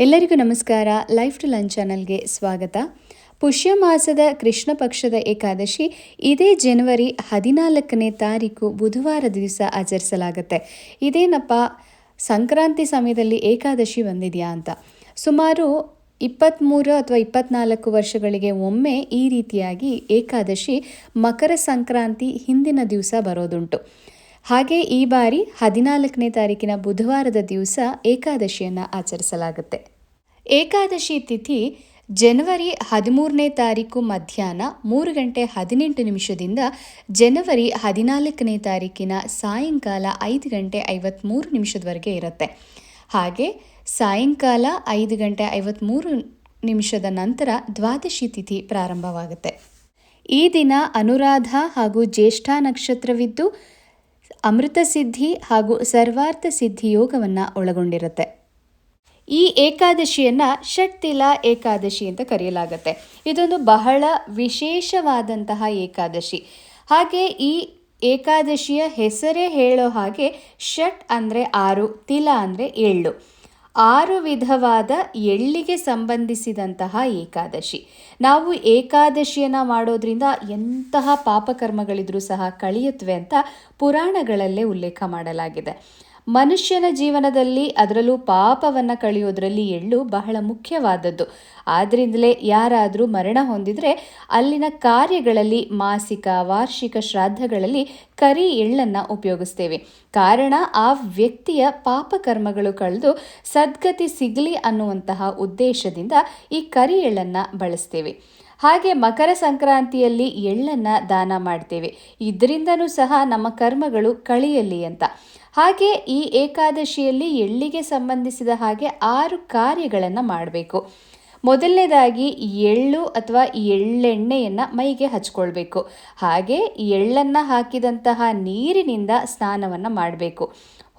ಎಲ್ಲರಿಗೂ ನಮಸ್ಕಾರ. Life to lunch ಚಾನಲ್ಗೆ ಸ್ವಾಗತ. ಪುಷ್ಯ ಮಾಸದ ಕೃಷ್ಣ ಪಕ್ಷದ ಏಕಾದಶಿ ಇದೇ ಜನವರಿ 14ನೇ ತಾರೀಕು ಬುಧವಾರ ದಿವಸ ಆಚರಿಸಲಾಗುತ್ತೆ. ಇದೇನಪ್ಪ ಸಂಕ್ರಾಂತಿ ಸಮಯದಲ್ಲಿ ಏಕಾದಶಿ ಬಂದಿದೆಯಾ ಅಂತ. ಸುಮಾರು 23 ಅಥವಾ 24 ವರ್ಷಗಳಿಗೆ ಒಮ್ಮೆ ಈ ರೀತಿಯಾಗಿ ಏಕಾದಶಿ ಮಕರ ಸಂಕ್ರಾಂತಿ ಹಿಂದಿನ ದಿವಸ ಬರೋದುಂಟು. ಹಾಗೆ ಈ ಬಾರಿ 14ನೇ ತಾರೀಕಿನ ಬುಧವಾರದ ದಿವಸ ಏಕಾದಶಿಯನ್ನು ಆಚರಿಸಲಾಗುತ್ತೆ. ಏಕಾದಶಿ ತಿಥಿ ಜನವರಿ 13ನೇ ತಾರೀಕು ಮಧ್ಯಾಹ್ನ 3:18 ಜನವರಿ 14ನೇ ತಾರೀಕಿನ ಸಾಯಂಕಾಲ 5:53 ಇರುತ್ತೆ. ಹಾಗೆ ಸಾಯಂಕಾಲ 5:53 ನಂತರ ದ್ವಾದಶಿ ತಿಥಿ ಪ್ರಾರಂಭವಾಗುತ್ತೆ. ಈ ದಿನ ಅನುರಾಧ ಹಾಗೂ ಜ್ಯೇಷ್ಠ ನಕ್ಷತ್ರವಿದ್ದು ಅಮೃತ ಸಿದ್ಧಿ ಹಾಗೂ ಸರ್ವಾರ್ಥ ಸಿದ್ಧಿ ಯೋಗವನ್ನು ಒಳಗೊಂಡಿರುತ್ತೆ. ಈ ಏಕಾದಶಿಯನ್ನು ಷಟ್ತಿಲ ಏಕಾದಶಿ ಅಂತ ಕರೆಯಲಾಗುತ್ತೆ. ಇದೊಂದು ಬಹಳ ವಿಶೇಷವಾದಂತಹ ಏಕಾದಶಿ. ಹಾಗೆ ಈ ಏಕಾದಶಿಯ ಹೆಸರೇ ಹೇಳೋ ಹಾಗೆ ಷಟ್ ಅಂದರೆ 6, ತಿಲ ಅಂದರೆ 7. 6 ವಿಧವಾದ ಎಳ್ಳಿಗೆ ಸಂಬಂಧಿಸಿದಂತಹ ಏಕಾದಶಿ. ನಾವು ಏಕಾದಶಿಯನ್ನು ಮಾಡೋದ್ರಿಂದ ಎಂತಹ ಪಾಪಕರ್ಮಗಳಿದ್ರೂ ಸಹ ಕಳೆಯುತ್ತವೆ ಅಂತ ಪುರಾಣಗಳಲ್ಲೇ ಉಲ್ಲೇಖ ಮಾಡಲಾಗಿದೆ. ಮನುಷ್ಯನ ಜೀವನದಲ್ಲಿ ಅದರಲ್ಲೂ ಪಾಪವನ್ನು ಕಳೆಯೋದ್ರಲ್ಲಿ ಎಳ್ಳು ಬಹಳ ಮುಖ್ಯವಾದದ್ದು. ಆದ್ದರಿಂದಲೇ ಯಾರಾದರೂ ಮರಣ ಹೊಂದಿದರೆ ಅಲ್ಲಿನ ಕಾರ್ಯಗಳಲ್ಲಿ ಮಾಸಿಕ ವಾರ್ಷಿಕ ಶ್ರಾದ್ದಗಳಲ್ಲಿ ಕರಿ ಎಳ್ಳನ್ನು ಉಪಯೋಗಿಸ್ತೇವೆ. ಕಾರಣ ಆ ವ್ಯಕ್ತಿಯ ಪಾಪಕರ್ಮಗಳು ಕಳೆದು ಸದ್ಗತಿ ಸಿಗಲಿ ಅನ್ನುವಂತಹ ಉದ್ದೇಶದಿಂದ ಈ ಕರಿ ಎಳ್ಳನ್ನು ಬಳಸ್ತೇವೆ. ಹಾಗೆ ಮಕರ ಸಂಕ್ರಾಂತಿಯಲ್ಲಿ ಎಳ್ಳನ್ನು ದಾನ ಮಾಡ್ತೇವೆ. ಇದರಿಂದನೂ ಸಹ ನಮ್ಮ ಕರ್ಮಗಳು ಕಳೆಯಲಿ ಅಂತ. ಹಾಗೆ ಈ ಏಕಾದಶಿಯಲ್ಲಿ ಎಳ್ಳಿಗೆ ಸಂಬಂಧಿಸಿದ ಹಾಗೆ 6 ಕಾರ್ಯಗಳನ್ನು ಮಾಡಬೇಕು. ಮೊದಲನೇದಾಗಿ ಎಳ್ಳು ಅಥವಾ ಎಳ್ಳೆಣ್ಣೆಯನ್ನು ಮೈಗೆ ಹಚ್ಕೊಳ್ಬೇಕು. ಹಾಗೆ ಎಳ್ಳನ್ನು ಹಾಕಿದಂತಹ ನೀರಿನಿಂದ ಸ್ನಾನವನ್ನು ಮಾಡಬೇಕು.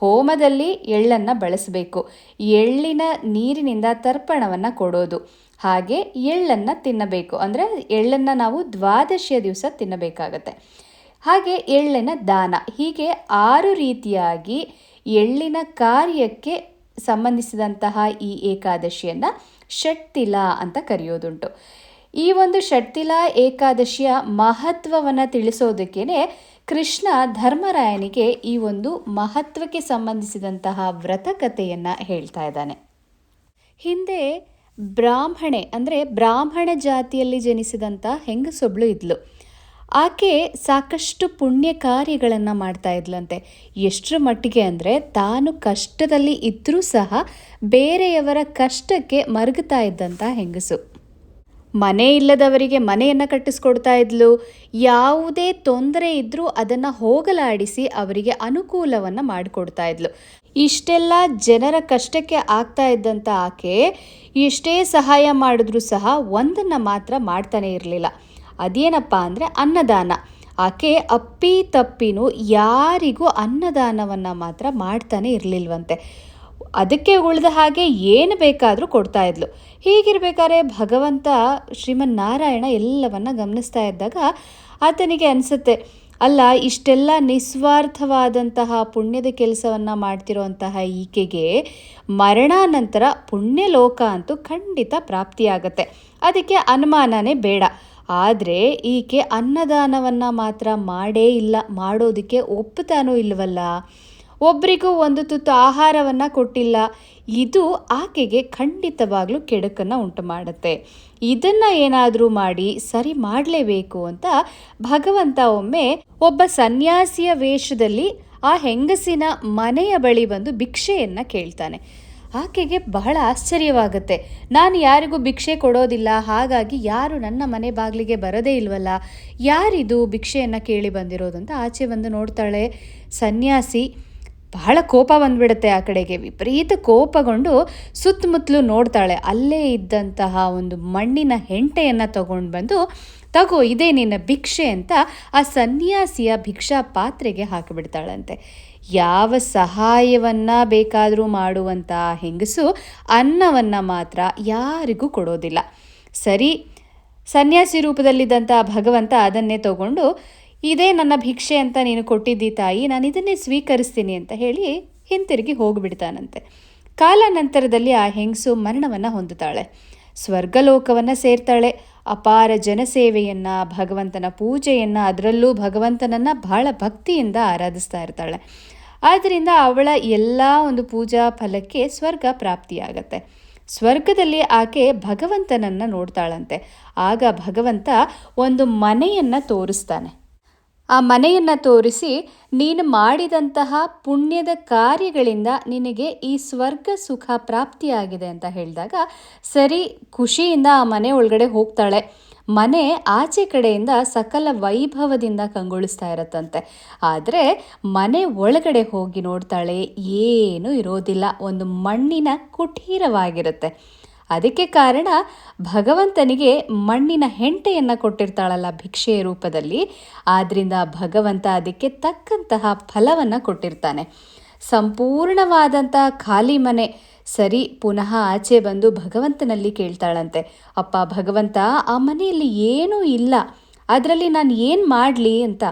ಹೋಮದಲ್ಲಿ ಎಳ್ಳನ್ನು ಬಳಸಬೇಕು. ಎಳ್ಳಿನ ನೀರಿನಿಂದ ತರ್ಪಣವನ್ನು ಕೊಡೋದು. ಹಾಗೆ ಎಳ್ಳನ್ನು ತಿನ್ನಬೇಕು. ಅಂದರೆ ಎಳ್ಳನ್ನು ನಾವು ದ್ವಾದಶಿಯ ದಿವಸ ತಿನ್ನಬೇಕಾಗತ್ತೆ. ಹಾಗೆ ಎಳ್ಳಿನ ದಾನ. ಹೀಗೆ 6 ರೀತಿಯಾಗಿ ಎಳ್ಳಿನ ಕಾರ್ಯಕ್ಕೆ ಸಂಬಂಧಿಸಿದಂತಹ ಈ ಏಕಾದಶಿಯನ್ನು ಷಟ್ತಿಲ ಅಂತ ಕರೆಯೋದುಂಟು. ಈ ಒಂದು ಷಟ್ತಿಲ ಏಕಾದಶಿಯ ಮಹತ್ವವನ್ನು ತಿಳಿಸೋದಕ್ಕೇ ಕೃಷ್ಣ ಧರ್ಮರಾಯನಿಗೆ ಈ ಒಂದು ಮಹತ್ವಕ್ಕೆ ಸಂಬಂಧಿಸಿದಂತಹ ವ್ರತಕಥೆಯನ್ನು ಹೇಳ್ತಾ ಇದ್ದಾನೆ. ಹಿಂದೆ ಬ್ರಾಹ್ಮಣೆ ಅಂದರೆ ಬ್ರಾಹ್ಮಣ ಜಾತಿಯಲ್ಲಿ ಜನಿಸಿದಂಥ ಹೆಂಗಸೊಬ್ಳು ಇದ್ಲು. ಆಕೆ ಸಾಕಷ್ಟು ಪುಣ್ಯ ಕಾರ್ಯಗಳನ್ನು ಮಾಡ್ತಾ ಇದ್ಲಂತೆ. ಎಷ್ಟರ ಮಟ್ಟಿಗೆ ಅಂದರೆ ತಾನು ಕಷ್ಟದಲ್ಲಿ ಇದ್ದರೂ ಸಹ ಬೇರೆಯವರ ಕಷ್ಟಕ್ಕೆ ಮರುಗುತ್ತಾ ಇದ್ದಂಥ ಹೆಂಗಸು. ಮನೆ ಇಲ್ಲದವರಿಗೆ ಮನೆಯನ್ನು ಕಟ್ಟಿಸ್ಕೊಡ್ತಾ ಇದ್ಲು. ಯಾವುದೇ ತೊಂದರೆ ಇದ್ದರೂ ಅದನ್ನು ಹೋಗಲಾಡಿಸಿ ಅವರಿಗೆ ಅನುಕೂಲವನ್ನು ಮಾಡಿಕೊಡ್ತಾ ಇದ್ಲು. ಇಷ್ಟೆಲ್ಲ ಜನರ ಕಷ್ಟಕ್ಕೆ ಆಗ್ತಾ ಇದ್ದಂಥ ಆಕೆ ಎಷ್ಟೇ ಸಹಾಯ ಮಾಡಿದ್ರೂ ಸಹ ಒಂದನ್ನು ಮಾತ್ರ ಮಾಡ್ತಾನೆ ಇರಲಿಲ್ಲ. ಅದೇನಪ್ಪ ಅಂದರೆ ಅನ್ನದಾನ. ಆಕೆ ಅಪ್ಪಿ ತಪ್ಪಿನೂ ಯಾರಿಗೂ ಅನ್ನದಾನವನ್ನು ಮಾತ್ರ ಮಾಡ್ತಾನೆ ಇರಲಿಲ್ವಂತೆ. ಅದಕ್ಕೆ ಉಳಿದ ಹಾಗೆ ಏನು ಬೇಕಾದರೂ ಕೊಡ್ತಾ ಇದ್ಲು. ಹೀಗಿರ್ಬೇಕಾದ್ರೆ ಭಗವಂತ ಶ್ರೀಮನ್ನಾರಾಯಣ ಎಲ್ಲವನ್ನ ಗಮನಿಸ್ತಾ ಇದ್ದಾಗ ಆತನಿಗೆ ಅನಿಸುತ್ತೆ, ಅಲ್ಲ ಇಷ್ಟೆಲ್ಲ ನಿಸ್ವಾರ್ಥವಾದಂತಹ ಪುಣ್ಯದ ಕೆಲಸವನ್ನು ಮಾಡ್ತಿರೋಂತಹ ಈಕೆಗೆ ಮರಣಾನಂತರ ಪುಣ್ಯಲೋಕ ಅಂತೂ ಖಂಡಿತ ಪ್ರಾಪ್ತಿಯಾಗತ್ತೆ. ಅದಕ್ಕೆ ಅನುಮಾನನೇ ಬೇಡ. ಆದರೆ ಈಕೆ ಅನ್ನದಾನವನ್ನು ಮಾತ್ರ ಮಾಡೇ ಇಲ್ಲ, ಮಾಡೋದಕ್ಕೆ ಒಪ್ಪುತ್ತಾನೂ ಇಲ್ವಲ್ಲ, ಒಬ್ಬರಿಗೂ ಒಂದು ತುತ್ತು ಆಹಾರವನ್ನು ಕೊಟ್ಟಿಲ್ಲ. ಇದು ಆಕೆಗೆ ಖಂಡಿತವಾಗ್ಲೂ ಕೆಡುಕನ್ನು ಉಂಟು ಮಾಡುತ್ತೆ. ಇದನ್ನು ಏನಾದರೂ ಮಾಡಿ ಸರಿ ಮಾಡಲೇಬೇಕು ಅಂತ ಭಗವಂತ ಒಮ್ಮೆ ಒಬ್ಬ ಸನ್ಯಾಸಿಯ ವೇಷದಲ್ಲಿ ಆ ಹೆಂಗಸಿನ ಮನೆಯ ಬಳಿ ಬಂದು ಭಿಕ್ಷೆಯನ್ನು ಕೇಳ್ತಾನೆ. ಆಕೆಗೆ ಬಹಳ ಆಶ್ಚರ್ಯವಾಗುತ್ತೆ. ನಾನು ಯಾರಿಗೂ ಭಿಕ್ಷೆ ಕೊಡೋದಿಲ್ಲ, ಹಾಗಾಗಿ ಯಾರು ನನ್ನ ಮನೆ ಬಾಗಿಲಿಗೆ ಬರೋದೇ ಇಲ್ವಲ್ಲ, ಯಾರಿದು ಭಿಕ್ಷೆಯನ್ನು ಕೇಳಿ ಬಂದಿರೋದು ಅಂತ ಆಚೆ ಬಂದು ನೋಡ್ತಾಳೆ. ಸನ್ಯಾಸಿ ಬಹಳ ಕೋಪ ಬಂದ್ಬಿಡುತ್ತೆ ಆ ಕಡೆಗೆ. ವಿಪರೀತ ಕೋಪಗೊಂಡು ಸುತ್ತಮುತ್ತಲು ನೋಡ್ತಾಳೆ. ಅಲ್ಲೇ ಇದ್ದಂತಹ ಒಂದು ಮಣ್ಣಿನ ಹೆಂಟೆಯನ್ನು ತಗೊಂಡು ಬಂದು, ತಗೋ ಇದೇ ನಿನ್ನ ಭಿಕ್ಷೆ ಅಂತ ಆ ಸನ್ಯಾಸಿಯ ಭಿಕ್ಷಾ ಪಾತ್ರೆಗೆ ಹಾಕಿಬಿಡ್ತಾಳಂತೆ. ಯಾವ ಸಹಾಯವನ್ನು ಬೇಕಾದರೂ ಮಾಡುವಂಥ ಹೆಂಗಸು ಅನ್ನವನ್ನು ಮಾತ್ರ ಯಾರಿಗೂ ಕೊಡೋದಿಲ್ಲ. ಸರಿ, ಸನ್ಯಾಸಿ ರೂಪದಲ್ಲಿದ್ದಂಥ ಭಗವಂತ ಅದನ್ನೇ ತಗೊಂಡು, ಇದೇ ನನ್ನ ಭಿಕ್ಷೆ ಅಂತ ನೀನು ಕೊಟ್ಟಿದ್ದಿ ತಾಯಿ, ನಾನು ಇದನ್ನೇ ಸ್ವೀಕರಿಸ್ತೀನಿ ಅಂತ ಹೇಳಿ ಹಿಂತಿರುಗಿ ಹೋಗಿಬಿಡ್ತಾನಂತೆ. ಕಾಲಾನಂತರದಲ್ಲಿ ಆ ಹೆಂಗಸು ಮರಣವನ್ನು ಹೊಂದುತ್ತಾಳೆ, ಸ್ವರ್ಗಲೋಕವನ್ನು ಸೇರ್ತಾಳೆ. ಅಪಾರ ಜನಸೇವೆಯನ್ನು, ಭಗವಂತನ ಪೂಜೆಯನ್ನು, ಅದರಲ್ಲೂ ಭಗವಂತನನ್ನು ಬಹಳ ಭಕ್ತಿಯಿಂದ ಆರಾಧಿಸ್ತಾ ಇರ್ತಾಳೆ. ಆದ್ದರಿಂದ ಅವಳ ಎಲ್ಲ ಒಂದು ಪೂಜಾ ಫಲಕ್ಕೆ ಸ್ವರ್ಗ ಪ್ರಾಪ್ತಿಯಾಗತ್ತೆ. ಸ್ವರ್ಗದಲ್ಲಿ ಆಕೆ ಭಗವಂತನನ್ನು ನೋಡ್ತಾಳಂತೆ. ಆಗ ಭಗವಂತ ಒಂದು ಮನೆಯನ್ನು ತೋರಿಸ್ತಾನೆ. ಆ ಮನೆಯನ್ನು ತೋರಿಸಿ, ನೀನು ಮಾಡಿದಂತಹ ಪುಣ್ಯದ ಕಾರ್ಯಗಳಿಂದ ನಿನಗೆ ಈ ಸ್ವರ್ಗ ಸುಖ ಪ್ರಾಪ್ತಿಯಾಗಿದೆ ಅಂತ ಹೇಳಿದಾಗ ಸರಿ ಖುಷಿಯಿಂದ ಆ ಮನೆ ಒಳಗಡೆ ಹೋಗ್ತಾಳೆ. ಮನೆ ಆಚೆ ಕಡೆಯಿಂದ ಸಕಲ ವೈಭವದಿಂದ ಕಂಗೊಳಿಸ್ತಾ ಇರತ್ತಂತೆ. ಆದರೆ ಮನೆ ಒಳಗಡೆ ಹೋಗಿ ನೋಡ್ತಾಳೆ, ಏನೂ ಇರೋದಿಲ್ಲ, ಒಂದು ಮಣ್ಣಿನ ಕುಟೀರವಾಗಿರುತ್ತೆ. ಅದಕ್ಕೆ ಕಾರಣ ಭಗವಂತನಿಗೆ ಮಣ್ಣಿನ ಹೆಂಟೆಯನ್ನು ಕೊಟ್ಟಿರ್ತಾಳಲ್ಲ ಭಿಕ್ಷೆಯ ರೂಪದಲ್ಲಿ, ಆದ್ದರಿಂದ ಭಗವಂತ ಅದಕ್ಕೆ ತಕ್ಕಂತಹ ಫಲವನ್ನು ಕೊಟ್ಟಿರ್ತಾನೆ. ಸಂಪೂರ್ಣವಾದಂತಹ ಖಾಲಿ ಮನೆ. ಸರಿ ಪುನಃ ಆಚೆ ಬಂದು ಭಗವಂತನಲ್ಲಿ ಕೇಳ್ತಾಳಂತೆ, ಅಪ್ಪ ಭಗವಂತ, ಆ ಮನೆಯಲ್ಲಿ ಏನೂ ಇಲ್ಲ, ಅದರಲ್ಲಿ ನಾನು ಏನು ಮಾಡಲಿ ಅಂತ.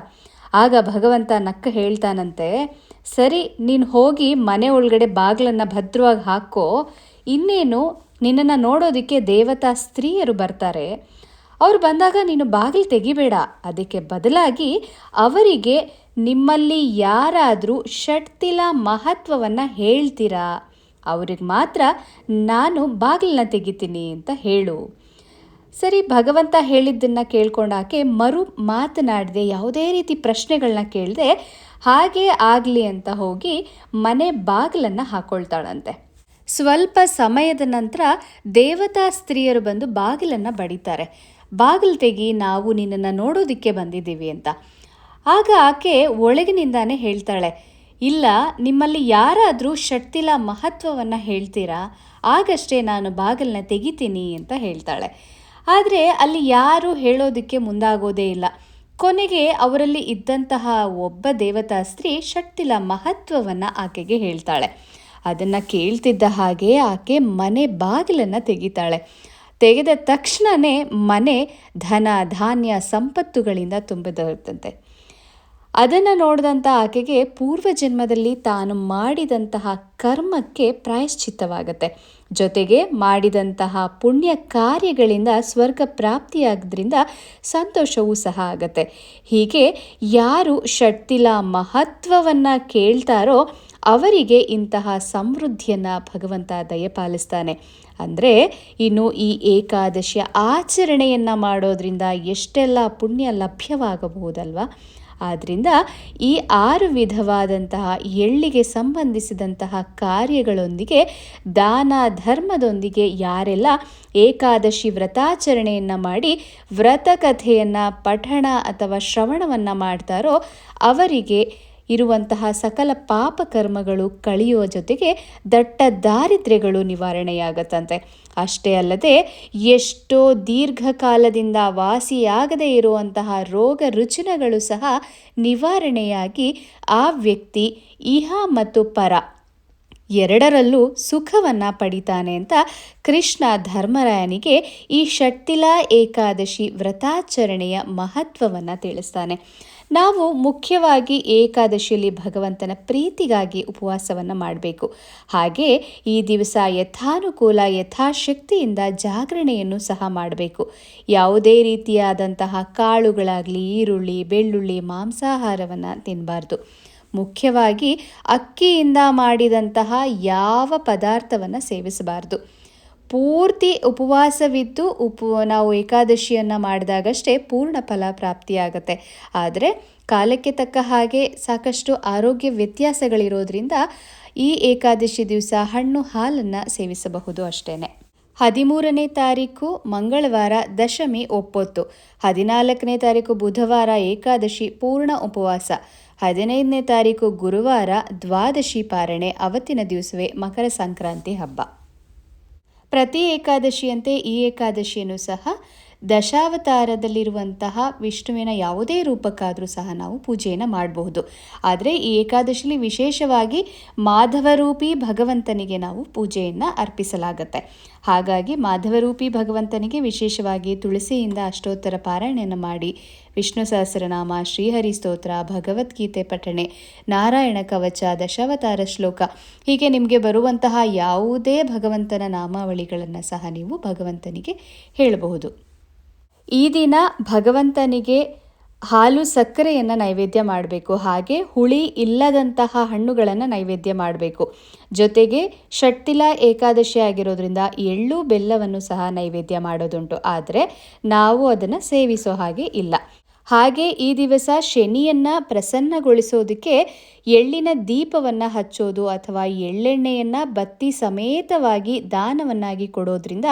ಆಗ ಭಗವಂತ ನಕ್ಕ ಹೇಳ್ತಾನಂತೆ, ಸರಿ ನೀನು ಹೋಗಿ ಮನೆ ಒಳಗಡೆ ಬಾಗಿಲನ್ನು ಭದ್ರವಾಗಿ ಹಾಕೋ, ಇನ್ನೇನು ನಿನ್ನನ್ನು ನೋಡೋದಕ್ಕೆ ದೇವತಾ ಸ್ತ್ರೀಯರು ಬರ್ತಾರೆ, ಅವ್ರು ಬಂದಾಗ ನೀನು ಬಾಗಿಲು ತೆಗಿಬೇಡ, ಅದಕ್ಕೆ ಬದಲಾಗಿ ಅವರಿಗೆ ನಿಮ್ಮಲ್ಲಿ ಯಾರಾದರೂ ಷಟ್ತಿಲ ಮಹತ್ವವನ್ನು ಹೇಳ್ತೀರಾ, ಅವ್ರಿಗೆ ಮಾತ್ರ ನಾನು ಬಾಗಿಲನ್ನ ತೆಗಿತೀನಿ ಅಂತ ಹೇಳು. ಸರಿ ಭಗವಂತ ಹೇಳಿದ್ದನ್ನು ಕೇಳ್ಕೊಂಡಾಕೆ ಮರು ಮಾತನಾಡದೆ, ಯಾವುದೇ ರೀತಿ ಪ್ರಶ್ನೆಗಳನ್ನ ಕೇಳದೆ ಹಾಗೇ ಆಗಲಿ ಅಂತ ಹೋಗಿ ಮನೆ ಬಾಗಿಲನ್ನು ಹಾಕೊಳ್ತಾಳಂತೆ. ಸ್ವಲ್ಪ ಸಮಯದ ನಂತರ ದೇವತಾ ಸ್ತ್ರೀಯರು ಬಂದು ಬಾಗಿಲನ್ನು ಬಡಿತಾರೆ. ಬಾಗಿಲು ತೆಗಿ, ನಾವು ನಿನ್ನನ್ನು ನೋಡೋದಕ್ಕೆ ಬಂದಿದ್ದೀವಿ ಅಂತ. ಆಗ ಆಕೆ ಒಳಗಿನಿಂದಾನೇ ಹೇಳ್ತಾಳೆ, ಇಲ್ಲ, ನಿಮ್ಮಲ್ಲಿ ಯಾರಾದರೂ ಷಟ್ತಿಲ ಮಹತ್ವವನ್ನು ಹೇಳ್ತೀರಾ, ಆಗಷ್ಟೇ ನಾನು ಬಾಗಿಲನ್ನ ತೆಗಿತೀನಿ ಅಂತ ಹೇಳ್ತಾಳೆ. ಆದರೆ ಅಲ್ಲಿ ಯಾರೂ ಹೇಳೋದಕ್ಕೆ ಮುಂದಾಗೋದೇ ಇಲ್ಲ. ಕೊನೆಗೆ ಅವರಲ್ಲಿ ಇದ್ದಂತಹ ಒಬ್ಬ ದೇವತಾ ಸ್ತ್ರೀ ಷಟ್ತಿಲ ಮಹತ್ವವನ್ನು ಆಕೆಗೆ ಹೇಳ್ತಾಳೆ. ಅದನ್ನು ಕೇಳ್ತಿದ್ದ ಹಾಗೆ ಆಕೆ ಮನೆ ಬಾಗಿಲನ್ನು ತೆಗಿತಾಳೆ. ತೆಗೆದ ತಕ್ಷಣವೇ ಮನೆ ಧನ ಧಾನ್ಯ ಸಂಪತ್ತುಗಳಿಂದ ತುಂಬಿದಿರುತ್ತಂತೆ. ಅದನ್ನು ನೋಡಿದಂಥ ಆಕೆಗೆ ಪೂರ್ವಜನ್ಮದಲ್ಲಿ ತಾನು ಮಾಡಿದಂತಹ ಕರ್ಮಕ್ಕೆ ಪ್ರಾಯಶ್ಚಿತ್ತವಾಗತ್ತೆ. ಜೊತೆಗೆ ಮಾಡಿದಂತಹ ಪುಣ್ಯ ಕಾರ್ಯಗಳಿಂದ ಸ್ವರ್ಗ ಪ್ರಾಪ್ತಿಯಾಗೋದ್ರಿಂದ ಸಂತೋಷವೂ ಸಹ ಆಗತ್ತೆ. ಹೀಗೆ ಯಾರು ಷಟ್ತಿಲ ಮಹತ್ವವನ್ನು ಕೇಳ್ತಾರೋ ಅವರಿಗೆ ಇಂತಹ ಸಮೃದ್ಧಿಯನ್ನು ಭಗವಂತ ದಯಪಾಲಿಸ್ತಾನೆ. ಅಂದರೆ ಇನ್ನು ಈ ಏಕಾದಶಿಯ ಆಚರಣೆಯನ್ನು ಮಾಡೋದ್ರಿಂದ ಎಷ್ಟೆಲ್ಲ ಪುಣ್ಯ ಲಭ್ಯವಾಗಬಹುದಲ್ವ. ಆದ್ದರಿಂದ ಈ 6 ವಿಧವಾದಂತಹ ಎಳ್ಳಿಗೆ ಸಂಬಂಧಿಸಿದಂತಹ ಕಾರ್ಯಗಳೊಂದಿಗೆ ದಾನ ಧರ್ಮದೊಂದಿಗೆ ಯಾರೆಲ್ಲ ಏಕಾದಶಿ ವ್ರತಾಚರಣೆಯನ್ನು ಮಾಡಿ ವ್ರತಕಥೆಯನ್ನು ಪಠಣ ಅಥವಾ ಶ್ರವಣವನ್ನು ಮಾಡ್ತಾರೋ ಅವರಿಗೆ ಇರುವಂತಹ ಸಕಲ ಪಾಪಕರ್ಮಗಳು ಕಳೆಯುವ ಜೊತೆಗೆ ದಟ್ಟ ದಾರಿದ್ರ್ಯಗಳು ನಿವಾರಣೆಯಾಗತ್ತಂತೆ. ಅಷ್ಟೇ ಅಲ್ಲದೆ ಎಷ್ಟೋ ದೀರ್ಘಕಾಲದಿಂದ ವಾಸಿಯಾಗದೇ ಇರುವಂತಹ ರೋಗ ರುಜಿನಗಳು ಸಹ ನಿವಾರಣೆಯಾಗಿ ಆ ವ್ಯಕ್ತಿ ಇಹ ಮತ್ತು ಪರ ಎರಡರಲ್ಲೂ ಸುಖವನ್ನು ಪಡಿತಾನೆ ಅಂತ ಕೃಷ್ಣ ಧರ್ಮರಾಯನಿಗೆ ಈ ಷಟ್ತಿಲ ಏಕಾದಶಿ ವ್ರತಾಚರಣೆಯ ಮಹತ್ವವನ್ನು ತಿಳಿಸ್ತಾನೆ. ನಾವು ಮುಖ್ಯವಾಗಿ ಏಕಾದಶಿಯಲ್ಲಿ ಭಗವಂತನ ಪ್ರೀತಿಗಾಗಿ ಉಪವಾಸವನ್ನು ಮಾಡಬೇಕು. ಹಾಗೆ ಈ ದಿವಸ ಯಥಾನುಕೂಲ ಯಥಾಶಕ್ತಿಯಿಂದ ಜಾಗರಣೆಯನ್ನು ಸಹ ಮಾಡಬೇಕು. ಯಾವುದೇ ರೀತಿಯಾದಂತಹ ಕಾಳುಗಳಾಗಲಿ, ಈರುಳ್ಳಿ, ಬೆಳ್ಳುಳ್ಳಿ, ಮಾಂಸಾಹಾರವನ್ನು ತಿನ್ನಬಾರ್ದು. ಮುಖ್ಯವಾಗಿ ಅಕ್ಕಿಯಿಂದ ಮಾಡಿದಂತಹ ಯಾವ ಪದಾರ್ಥವನ್ನು ಸೇವಿಸಬಾರ್ದು. ಪೂರ್ತಿ ಉಪವಾಸವಿದ್ದು ನಾವು ಏಕಾದಶಿಯನ್ನು ಮಾಡಿದಾಗಷ್ಟೇ ಪೂರ್ಣ ಫಲ ಪ್ರಾಪ್ತಿಯಾಗತ್ತೆ. ಆದರೆ ಕಾಲಕ್ಕೆ ತಕ್ಕ ಹಾಗೆ ಸಾಕಷ್ಟು ಆರೋಗ್ಯ ವ್ಯತ್ಯಾಸಗಳಿರೋದ್ರಿಂದ ಈ ಏಕಾದಶಿ ದಿವಸ ಹಣ್ಣು ಹಾಲನ್ನು ಸೇವಿಸಬಹುದು ಅಷ್ಟೇ. 13ನೇ ತಾರೀಕು ಮಂಗಳವಾರ ದಶಮಿ ಒಪ್ಪೊತ್ತು, 14ನೇ ತಾರೀಕು ಬುಧವಾರ ಏಕಾದಶಿ ಪೂರ್ಣ ಉಪವಾಸ, 15ನೇ ತಾರೀಕು ಗುರುವಾರ ದ್ವಾದಶಿ ಪಾರಣೆ, ಅವತ್ತಿನ ದಿವಸವೇ ಮಕರ ಸಂಕ್ರಾಂತಿ ಹಬ್ಬ. ಪ್ರತಿ ಏಕಾದಶಿಯಂತೆ ಈ ಏಕಾದಶಿಯನ್ನು ಸಹ ದಶಾವತಾರದಲ್ಲಿರುವಂತಹ ವಿಷ್ಣುವಿನ ಯಾವುದೇ ರೂಪಕ್ಕಾದರೂ ಸಹ ನಾವು ಪೂಜೆಯನ್ನು ಮಾಡಬಹುದು. ಆದರೆ ಈ ಏಕಾದಶಿಲಿ ವಿಶೇಷವಾಗಿ ಮಾಧವರೂಪಿ ಭಗವಂತನಿಗೆ ನಾವು ಪೂಜೆಯನ್ನು ಅರ್ಪಿಸಲಾಗುತ್ತೆ. ಹಾಗಾಗಿ ಮಾಧವರೂಪಿ ಭಗವಂತನಿಗೆ ವಿಶೇಷವಾಗಿ ತುಳಸಿಯಿಂದ ಅಷ್ಟೋತ್ತರ ಪಾರಾಯಣೆಯನ್ನು ಮಾಡಿ ವಿಷ್ಣು ಸಹಸ್ರನಾಮ, ಶ್ರೀಹರಿ ಸ್ತೋತ್ರ, ಭಗವದ್ಗೀತೆ ಪಠಣೆ, ನಾರಾಯಣ ಕವಚ, ದಶಾವತಾರ ಶ್ಲೋಕ ಹೀಗೆ ನಿಮಗೆ ಬರುವಂತಹ ಯಾವುದೇ ಭಗವಂತನ ನಾಮಾವಳಿಗಳನ್ನು ಸಹ ನೀವು ಭಗವಂತನಿಗೆ ಹೇಳಬಹುದು. ಈ ದಿನ ಭಗವಂತನಿಗೆ ಹಾಲು ಸಕ್ಕರೆಯನ್ನು ನೈವೇದ್ಯ ಮಾಡಬೇಕು. ಹಾಗೆ ಹುಳಿ ಇಲ್ಲದಂತಹ ಹಣ್ಣುಗಳನ್ನು ನೈವೇದ್ಯ ಮಾಡಬೇಕು. ಜೊತೆಗೆ ಷಟ್ಟಿಲ ಏಕಾದಶಿ ಆಗಿರೋದ್ರಿಂದ ಎಳ್ಳು ಬೆಲ್ಲವನ್ನು ಸಹ ನೈವೇದ್ಯ ಮಾಡೋದುಂಟು. ಆದರೆ ನಾವು ಅದನ್ನು ಸೇವಿಸೋ ಹಾಗೆ ಇಲ್ಲ. ಹಾಗೆ ಈ ದಿವಸ ಶನಿಯನ್ನು ಪ್ರಸನ್ನಗೊಳಿಸೋದಕ್ಕೆ ಎಳ್ಳಿನ ದೀಪವನ್ನು ಹಚ್ಚೋದು ಅಥವಾ ಎಳ್ಳೆಣ್ಣೆಯನ್ನು ಬತ್ತಿ ಸಮೇತವಾಗಿ ದಾನವನ್ನಾಗಿ ಕೊಡೋದ್ರಿಂದ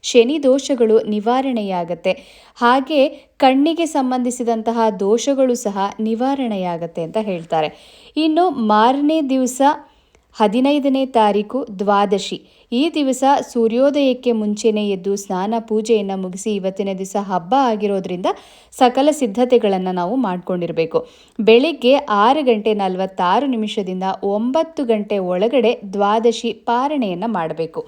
ಶನಿ ದೋಷಗಳು ನಿವಾರಣೆಯಾಗತ್ತೆ. ಹಾಗೆ ಕಣ್ಣಿಗೆ ಸಂಬಂಧಿಸಿದಂತಹ ದೋಷಗಳು ಸಹ ನಿವಾರಣೆಯಾಗತ್ತೆ ಅಂತ ಹೇಳ್ತಾರೆ. ಇನ್ನು ಮಾರನೇ ದಿವಸ 15ನೇ ತಾರೀಕು ದ್ವಾದಶಿ. ಈ ದಿವಸ ಸೂರ್ಯೋದಯಕ್ಕೆ ಮುಂಚೆನೇ ಎದ್ದು ಸ್ನಾನ ಪೂಜೆಯನ್ನು ಮುಗಿಸಿ ಇವತ್ತಿನ ದಿವಸ ಹಬ್ಬ ಆಗಿರೋದ್ರಿಂದ ಸಕಲ ಸಿದ್ಧತೆಗಳನ್ನು ನಾವು ಮಾಡ್ಕೊಂಡಿರಬೇಕು. ಬೆಳಿಗ್ಗೆ 6:46 9 ಗಂಟೆ ಒಳಗಡೆ ದ್ವಾದಶಿ ಪಾರಣೆಯನ್ನು ಮಾಡಬೇಕು.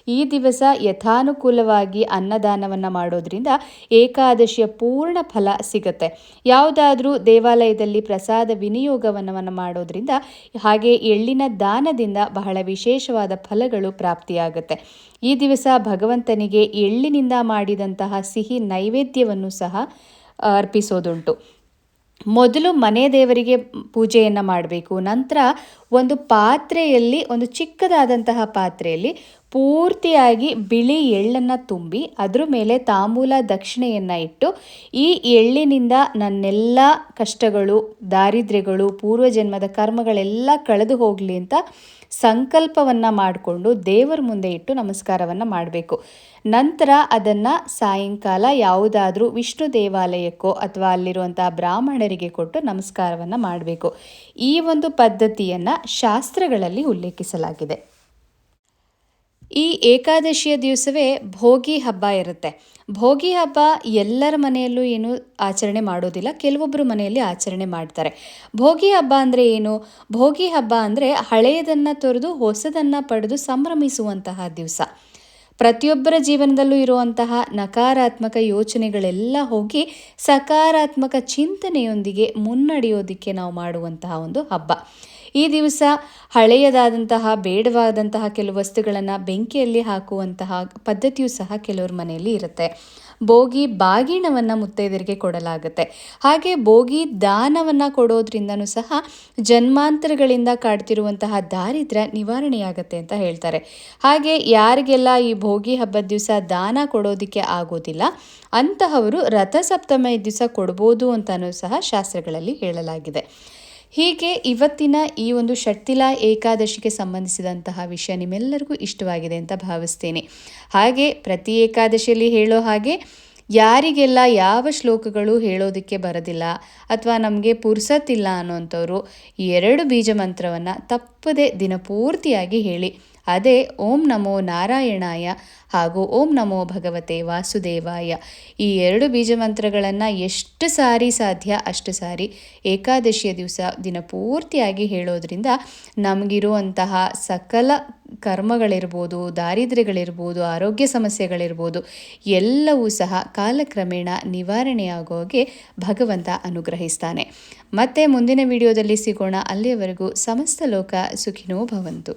ಈ ದಿವಸ ಯಥಾನುಕೂಲವಾಗಿ ಅನ್ನದಾನವನ್ನು ಮಾಡೋದ್ರಿಂದ ಏಕಾದಶಿಯ ಪೂರ್ಣ ಫಲ ಸಿಗುತ್ತೆ. ಯಾವುದಾದ್ರೂ ದೇವಾಲಯದಲ್ಲಿ ಪ್ರಸಾದ ವಿನಿಯೋಗವನ್ನು ಮಾಡೋದ್ರಿಂದ ಹಾಗೆ ಎಳ್ಳಿನ ದಾನದಿಂದ ಬಹಳ ವಿಶೇಷವಾದ ಫಲಗಳು ಪ್ರಾಪ್ತಿಯಾಗುತ್ತೆ. ಈ ದಿವಸ ಭಗವಂತನಿಗೆ ಎಳ್ಳಿನಿಂದ ಮಾಡಿದಂತಹ ಸಿಹಿ ನೈವೇದ್ಯವನ್ನು ಸಹ ಅರ್ಪಿಸೋದುಂಟು. ಮೊದಲು ಮನೆ ದೇವರಿಗೆ ಪೂಜೆಯನ್ನು ಮಾಡಬೇಕು. ನಂತರ ಒಂದು ಪಾತ್ರೆಯಲ್ಲಿ, ಒಂದು ಚಿಕ್ಕದಾದಂತಹ ಪಾತ್ರೆಯಲ್ಲಿ ಪೂರ್ತಿಯಾಗಿ ಬಿಳಿ ಎಳ್ಳನ್ನು ತುಂಬಿ ಅದರ ಮೇಲೆ ತಾಂಬೂಲ ದಕ್ಷಿಣೆಯನ್ನು ಇಟ್ಟು ಈ ಎಳ್ಳಿನಿಂದ ನನ್ನೆಲ್ಲ ಕಷ್ಟಗಳು, ದಾರಿದ್ರ್ಯಗಳು, ಪೂರ್ವಜನ್ಮದ ಕರ್ಮಗಳೆಲ್ಲ ಕಳೆದು ಹೋಗಲಿ ಅಂತ ಸಂಕಲ್ಪವನ್ನು ಮಾಡಿಕೊಂಡು ದೇವರ ಮುಂದೆ ಇಟ್ಟು ನಮಸ್ಕಾರವನ್ನು ಮಾಡಬೇಕು. ನಂತರ ಅದನ್ನು ಸಾಯಂಕಾಲ ಯಾವುದಾದ್ರೂ ವಿಷ್ಣು ದೇವಾಲಯಕ್ಕೋ ಅಥವಾ ಅಲ್ಲಿರುವಂತಹ ಬ್ರಾಹ್ಮಣರಿಗೆ ಕೊಟ್ಟು ನಮಸ್ಕಾರವನ್ನು ಮಾಡಬೇಕು. ಈ ಒಂದು ಪದ್ಧತಿಯನ್ನು ಶಾಸ್ತ್ರಗಳಲ್ಲಿ ಉಲ್ಲೇಖಿಸಲಾಗಿದೆ. ಈ ಏಕಾದಶಿಯ ದಿವಸವೇ ಭೋಗಿ ಹಬ್ಬ ಇರುತ್ತೆ. ಭೋಗಿ ಹಬ್ಬ ಎಲ್ಲರ ಮನೆಯಲ್ಲೂ ಏನು ಆಚರಣೆ ಮಾಡೋದಿಲ್ಲ, ಕೆಲವೊಬ್ಬರು ಮನೆಯಲ್ಲಿ ಆಚರಣೆ ಮಾಡ್ತಾರೆ. ಭೋಗಿ ಹಬ್ಬ ಅಂದರೆ ಏನು? ಭೋಗಿ ಹಬ್ಬ ಅಂದರೆ ಹಳೆಯದನ್ನು ತೊರೆದು ಹೊಸದನ್ನು ಪಡೆದು ಸಂಭ್ರಮಿಸುವಂತಹ ದಿವಸ. ಪ್ರತಿಯೊಬ್ಬರ ಜೀವನದಲ್ಲೂ ಇರುವಂತಹ ನಕಾರಾತ್ಮಕ ಯೋಚನೆಗಳೆಲ್ಲ ಹೋಗಿ ಸಕಾರಾತ್ಮಕ ಚಿಂತನೆಯೊಂದಿಗೆ ಮುನ್ನಡೆಯೋದಕ್ಕೆ ನಾವು ಮಾಡುವಂತಹ ಒಂದು ಹಬ್ಬ. ಈ ದಿವಸ ಹಳೆಯದಾದಂತಹ ಬೇಡವಾದಂತಹ ಕೆಲವು ವಸ್ತುಗಳನ್ನು ಬೆಂಕಿಯಲ್ಲಿ ಹಾಕುವಂತಹ ಪದ್ಧತಿಯೂ ಸಹ ಕೆಲವ್ರ ಮನೆಯಲ್ಲಿ ಇರುತ್ತೆ. ಭೋಗಿ ಬಾಗಿಣವನ್ನು ಮುತ್ತೈದರಿಗೆ ಕೊಡಲಾಗುತ್ತೆ. ಹಾಗೆ ಭೋಗಿ ದಾನವನ್ನು ಕೊಡೋದ್ರಿಂದನೂ ಸಹ ಜನ್ಮಾಂತರಗಳಿಂದ ಕಾಡ್ತಿರುವಂತಹ ದಾರಿದ್ರ್ಯ ನಿವಾರಣೆಯಾಗತ್ತೆ ಅಂತ ಹೇಳ್ತಾರೆ. ಹಾಗೆ ಯಾರಿಗೆಲ್ಲ ಈ ಭೋಗಿ ಹಬ್ಬದ ದಿವಸ ದಾನ ಕೊಡೋದಕ್ಕೆ ಆಗೋದಿಲ್ಲ ಅಂತಹವರು ರಥಸಪ್ತಮಿ ದಿವಸ ಕೊಡ್ಬೋದು ಅಂತಲೂ ಸಹ ಶಾಸ್ತ್ರಗಳಲ್ಲಿ ಹೇಳಲಾಗಿದೆ. ಹೀಗೆ ಇವತ್ತಿನ ಈ ಒಂದು ಷಟ್ಟಿಲಾ ಏಕಾದಶಿಗೆ ಸಂಬಂಧಿಸಿದಂತಹ ವಿಷಯ ನಿಮ್ಮೆಲ್ಲರಿಗೂ ಇಷ್ಟವಾಗಿದೆ ಅಂತ ಭಾವಿಸ್ತೇನೆ. ಹಾಗೆ ಪ್ರತಿ ಏಕಾದಶಿಯಲ್ಲಿ ಹೇಳೋ ಹಾಗೆ ಯಾರಿಗೆಲ್ಲ ಯಾವ ಶ್ಲೋಕಗಳು ಹೇಳೋದಕ್ಕೆ ಬರೋದಿಲ್ಲ ಅಥವಾ ನಮಗೆ ಪುರ್ಸತ್ತಿಲ್ಲ ಅನ್ನೋಂಥವ್ರು 2 ಬೀಜ ಮಂತ್ರವನ್ನು ತಪ್ಪದೆ ದಿನಪೂರ್ತಿಯಾಗಿ ಹೇಳಿ. ಅದೇ ಓಂ ನಮೋ ನಾರಾಯಣಾಯ ಹಾಗೂ ಓಂ ನಮೋ ಭಗವತೆ ವಾಸುದೇವಾಯ. ಈ 2 ಬೀಜ ಮಂತ್ರಗಳನ್ನು ಎಷ್ಟು ಸಾರಿ ಸಾಧ್ಯ ಅಷ್ಟು ಸಾರಿ ಏಕಾದಶಿಯ ದಿವಸ ದಿನಪೂರ್ತಿಯಾಗಿ ಹೇಳೋದ್ರಿಂದ ನಮಗಿರುವಂತಹ ಸಕಲ ಕರ್ಮಗಳಿರ್ಬೋದು, ದಾರಿದ್ರ್ಯಗಳಿರ್ಬೋದು, ಆರೋಗ್ಯ ಸಮಸ್ಯೆಗಳಿರ್ಬೋದು ಎಲ್ಲವೂ ಸಹ ಕಾಲಕ್ರಮೇಣ ನಿವಾರಣೆಯಾಗೋಗೆ ಭಗವಂತ ಅನುಗ್ರಹಿಸ್ತಾನೆ. ಮತ್ತೆ ಮುಂದಿನ ವಿಡಿಯೋದಲ್ಲಿ ಸಿಗೋಣ. ಅಲ್ಲಿಯವರೆಗೂ ಸಮಸ್ತ ಲೋಕ ಸುಖಿನೋ ಭವಂತು.